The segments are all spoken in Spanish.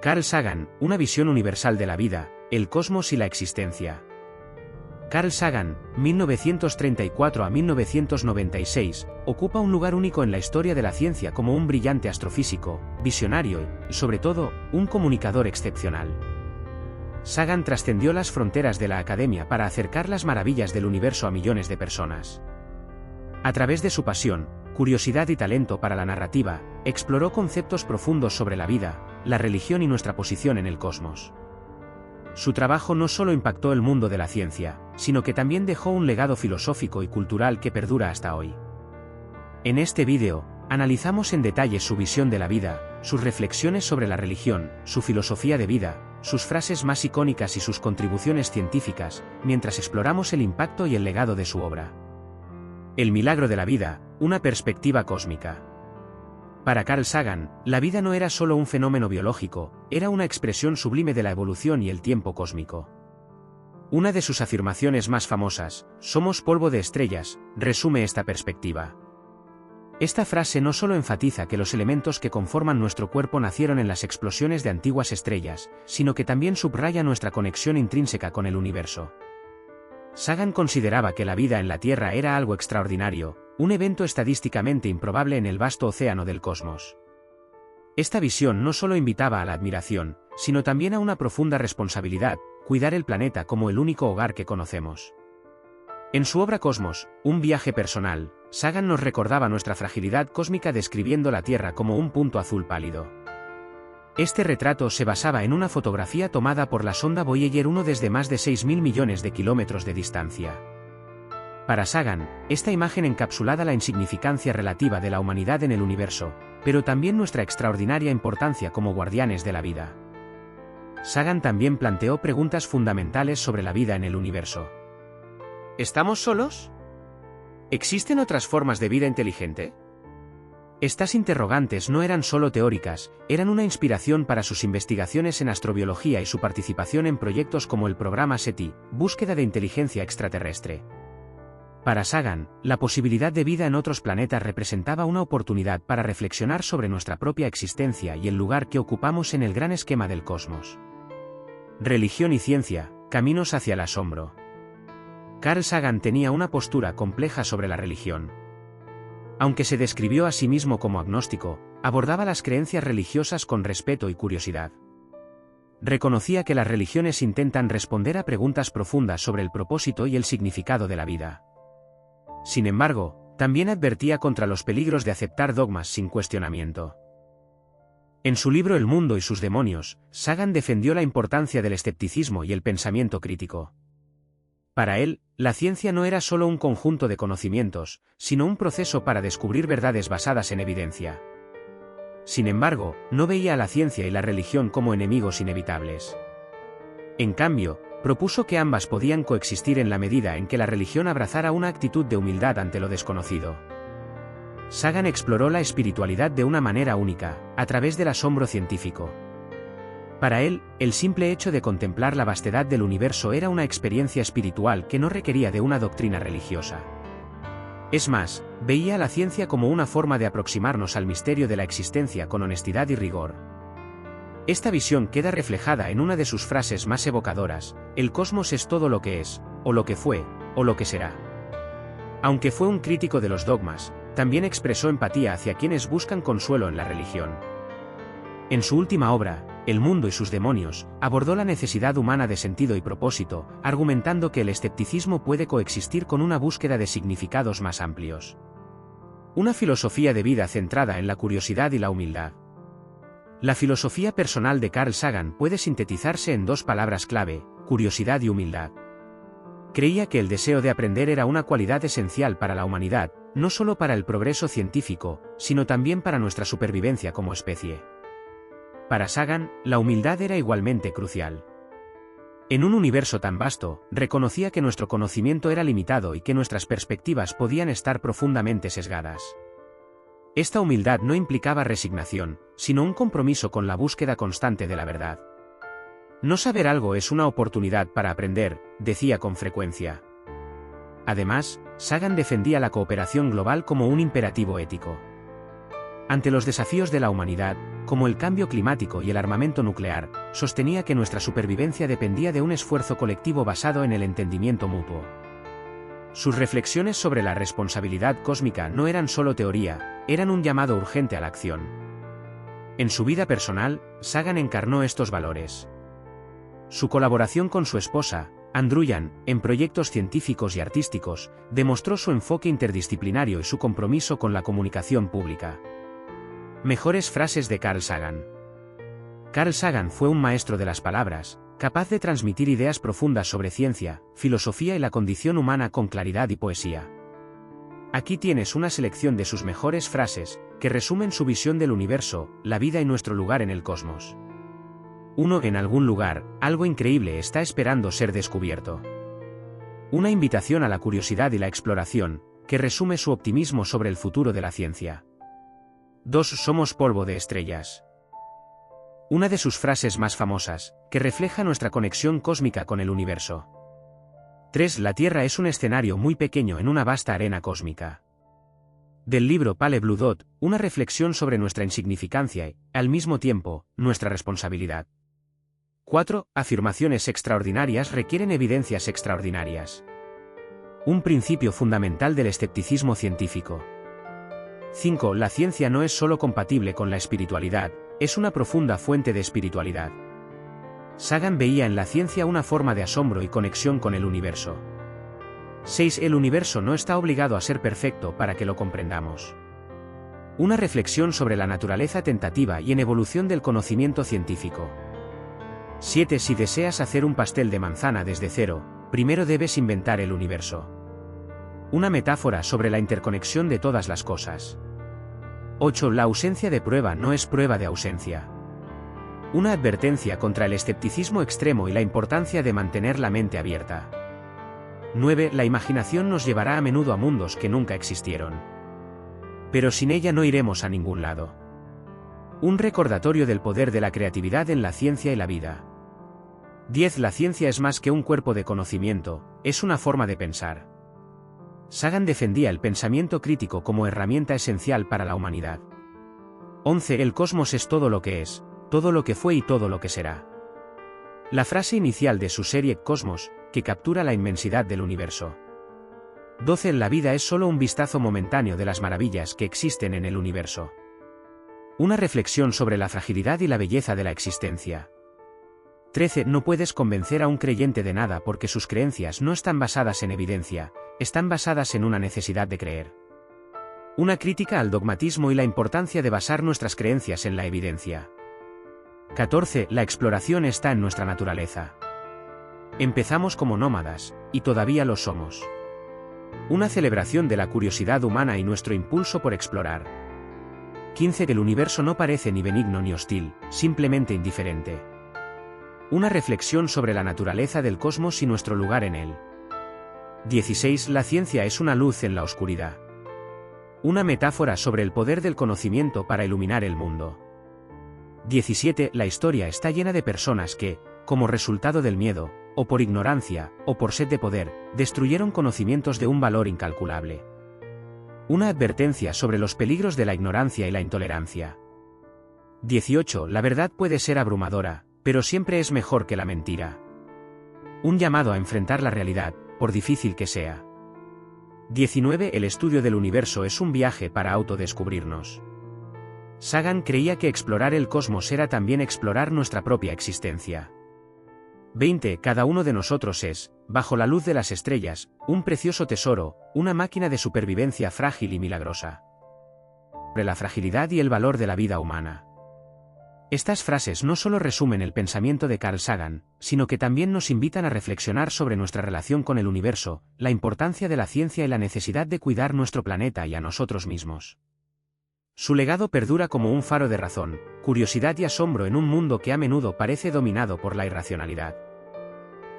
Carl Sagan, una visión universal de la vida, el cosmos y la existencia. Carl Sagan, 1934 a 1996, ocupa un lugar único en la historia de la ciencia como un brillante astrofísico, visionario y, sobre todo, un comunicador excepcional. Sagan trascendió las fronteras de la academia para acercar las maravillas del universo a millones de personas. A través de su pasión, curiosidad y talento para la narrativa, exploró conceptos profundos sobre la vida, la religión y nuestra posición en el cosmos. Su trabajo no solo impactó el mundo de la ciencia, sino que también dejó un legado filosófico y cultural que perdura hasta hoy. En este vídeo, analizamos en detalle su visión de la vida, sus reflexiones sobre la religión, su filosofía de vida, sus frases más icónicas y sus contribuciones científicas, mientras exploramos el impacto y el legado de su obra. El milagro de la vida, una perspectiva cósmica. Para Carl Sagan, la vida no era solo un fenómeno biológico, era una expresión sublime de la evolución y el tiempo cósmico. Una de sus afirmaciones más famosas, "Somos polvo de estrellas", resume esta perspectiva. Esta frase no solo enfatiza que los elementos que conforman nuestro cuerpo nacieron en las explosiones de antiguas estrellas, sino que también subraya nuestra conexión intrínseca con el universo. Sagan consideraba que la vida en la Tierra era algo extraordinario, un evento estadísticamente improbable en el vasto océano del cosmos. Esta visión no solo invitaba a la admiración, sino también a una profunda responsabilidad, cuidar el planeta como el único hogar que conocemos. En su obra Cosmos, un viaje personal, Sagan nos recordaba nuestra fragilidad cósmica describiendo la Tierra como un punto azul pálido. Este retrato se basaba en una fotografía tomada por la sonda Voyager 1 desde más de 6.000 millones de kilómetros de distancia. Para Sagan, esta imagen encapsulaba la insignificancia relativa de la humanidad en el universo, pero también nuestra extraordinaria importancia como guardianes de la vida. Sagan también planteó preguntas fundamentales sobre la vida en el universo. ¿Estamos solos? ¿Existen otras formas de vida inteligente? Estas interrogantes no eran solo teóricas, eran una inspiración para sus investigaciones en astrobiología y su participación en proyectos como el programa SETI, búsqueda de inteligencia extraterrestre. Para Sagan, la posibilidad de vida en otros planetas representaba una oportunidad para reflexionar sobre nuestra propia existencia y el lugar que ocupamos en el gran esquema del cosmos. Religión y ciencia, caminos hacia el asombro. Carl Sagan tenía una postura compleja sobre la religión. Aunque se describió a sí mismo como agnóstico, abordaba las creencias religiosas con respeto y curiosidad. Reconocía que las religiones intentan responder a preguntas profundas sobre el propósito y el significado de la vida. Sin embargo, también advertía contra los peligros de aceptar dogmas sin cuestionamiento. En su libro El mundo y sus demonios, Sagan defendió la importancia del escepticismo y el pensamiento crítico. Para él, la ciencia no era solo un conjunto de conocimientos, sino un proceso para descubrir verdades basadas en evidencia. Sin embargo, no veía a la ciencia y la religión como enemigos inevitables. En cambio, propuso que ambas podían coexistir en la medida en que la religión abrazara una actitud de humildad ante lo desconocido. Sagan exploró la espiritualidad de una manera única, a través del asombro científico. Para él, el simple hecho de contemplar la vastedad del universo era una experiencia espiritual que no requería de una doctrina religiosa. Es más, veía a la ciencia como una forma de aproximarnos al misterio de la existencia con honestidad y rigor. Esta visión queda reflejada en una de sus frases más evocadoras: "El cosmos es todo lo que es, o lo que fue, o lo que será". Aunque fue un crítico de los dogmas, también expresó empatía hacia quienes buscan consuelo en la religión. En su última obra, El mundo y sus demonios, abordó la necesidad humana de sentido y propósito, argumentando que el escepticismo puede coexistir con una búsqueda de significados más amplios. Una filosofía de vida centrada en la curiosidad y la humildad. La filosofía personal de Carl Sagan puede sintetizarse en dos palabras clave: curiosidad y humildad. Creía que el deseo de aprender era una cualidad esencial para la humanidad, no solo para el progreso científico, sino también para nuestra supervivencia como especie. Para Sagan, la humildad era igualmente crucial. En un universo tan vasto, reconocía que nuestro conocimiento era limitado y que nuestras perspectivas podían estar profundamente sesgadas. Esta humildad no implicaba resignación, sino un compromiso con la búsqueda constante de la verdad. No saber algo es una oportunidad para aprender, decía con frecuencia. Además, Sagan defendía la cooperación global como un imperativo ético. Ante los desafíos de la humanidad, como el cambio climático y el armamento nuclear, sostenía que nuestra supervivencia dependía de un esfuerzo colectivo basado en el entendimiento mutuo. Sus reflexiones sobre la responsabilidad cósmica no eran solo teoría, eran un llamado urgente a la acción. En su vida personal, Sagan encarnó estos valores. Su colaboración con su esposa, Andruyan, en proyectos científicos y artísticos, demostró su enfoque interdisciplinario y su compromiso con la comunicación pública. Mejores frases de Carl Sagan. Carl Sagan fue un maestro de las palabras, capaz de transmitir ideas profundas sobre ciencia, filosofía y la condición humana con claridad y poesía. Aquí tienes una selección de sus mejores frases, que resumen su visión del universo, la vida y nuestro lugar en el cosmos. 1. En algún lugar, algo increíble está esperando ser descubierto. Una invitación a la curiosidad y la exploración, que resume su optimismo sobre el futuro de la ciencia. 2. Somos polvo de estrellas. Una de sus frases más famosas, que refleja nuestra conexión cósmica con el universo. 3. La Tierra es un escenario muy pequeño en una vasta arena cósmica. Del libro Pale Blue Dot, una reflexión sobre nuestra insignificancia y, al mismo tiempo, nuestra responsabilidad. 4. Afirmaciones extraordinarias requieren evidencias extraordinarias. Un principio fundamental del escepticismo científico. 5. La ciencia no es solo compatible con la espiritualidad, es una profunda fuente de espiritualidad. Sagan veía en la ciencia una forma de asombro y conexión con el universo. 6. El universo no está obligado a ser perfecto para que lo comprendamos. Una reflexión sobre la naturaleza tentativa y en evolución del conocimiento científico. 7. Si deseas hacer un pastel de manzana desde cero, primero debes inventar el universo. Una metáfora sobre la interconexión de todas las cosas. 8. La ausencia de prueba no es prueba de ausencia. Una advertencia contra el escepticismo extremo y la importancia de mantener la mente abierta. 9. La imaginación nos llevará a menudo a mundos que nunca existieron. Pero sin ella no iremos a ningún lado. Un recordatorio del poder de la creatividad en la ciencia y la vida. 10. La ciencia es más que un cuerpo de conocimiento, es una forma de pensar. Sagan defendía el pensamiento crítico como herramienta esencial para la humanidad. 11. El cosmos es todo lo que es, todo lo que fue y todo lo que será. La frase inicial de su serie Cosmos, que captura la inmensidad del universo. 12. La vida es solo un vistazo momentáneo de las maravillas que existen en el universo. Una reflexión sobre la fragilidad y la belleza de la existencia. 13. No puedes convencer a un creyente de nada porque sus creencias no están basadas en evidencia, están basadas en una necesidad de creer. Una crítica al dogmatismo y la importancia de basar nuestras creencias en la evidencia. 14. La exploración está en nuestra naturaleza. Empezamos como nómadas, y todavía lo somos. Una celebración de la curiosidad humana y nuestro impulso por explorar. 15. El universo no parece ni benigno ni hostil, simplemente indiferente. Una reflexión sobre la naturaleza del cosmos y nuestro lugar en él. 16. La ciencia es una luz en la oscuridad. Una metáfora sobre el poder del conocimiento para iluminar el mundo. 17. La historia está llena de personas que, como resultado del miedo, o por ignorancia, o por sed de poder, destruyeron conocimientos de un valor incalculable. Una advertencia sobre los peligros de la ignorancia y la intolerancia. 18. La verdad puede ser abrumadora, pero siempre es mejor que la mentira. Un llamado a enfrentar la realidad, por difícil que sea. 19. El estudio del universo es un viaje para autodescubrirnos. Sagan creía que explorar el cosmos era también explorar nuestra propia existencia. 20. Cada uno de nosotros es, bajo la luz de las estrellas, un precioso tesoro, una máquina de supervivencia frágil y milagrosa. Sobre la fragilidad y el valor de la vida humana. Estas frases no solo resumen el pensamiento de Carl Sagan, sino que también nos invitan a reflexionar sobre nuestra relación con el universo, la importancia de la ciencia y la necesidad de cuidar nuestro planeta y a nosotros mismos. Su legado perdura como un faro de razón, curiosidad y asombro en un mundo que a menudo parece dominado por la irracionalidad.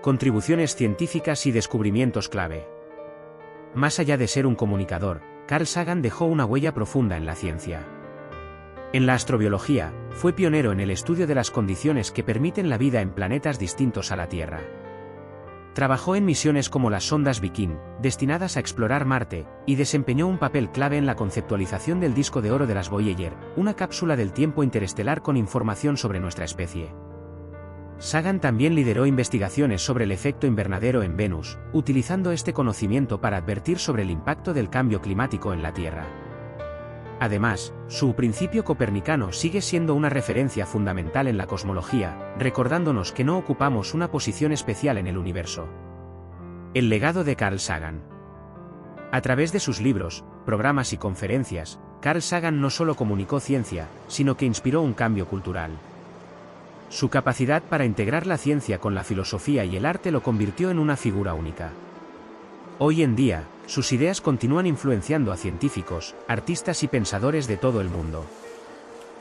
Contribuciones científicas y descubrimientos clave. Más allá de ser un comunicador, Carl Sagan dejó una huella profunda en la ciencia. En la astrobiología, fue pionero en el estudio de las condiciones que permiten la vida en planetas distintos a la Tierra. Trabajó en misiones como las sondas Viking, destinadas a explorar Marte, y desempeñó un papel clave en la conceptualización del disco de oro de las Voyager, una cápsula del tiempo interestelar con información sobre nuestra especie. Sagan también lideró investigaciones sobre el efecto invernadero en Venus, utilizando este conocimiento para advertir sobre el impacto del cambio climático en la Tierra. Además, su principio copernicano sigue siendo una referencia fundamental en la cosmología, recordándonos que no ocupamos una posición especial en el universo. El legado de Carl Sagan. A través de sus libros, programas y conferencias, Carl Sagan no solo comunicó ciencia, sino que inspiró un cambio cultural. Su capacidad para integrar la ciencia con la filosofía y el arte lo convirtió en una figura única. Hoy en día, sus ideas continúan influenciando a científicos, artistas y pensadores de todo el mundo.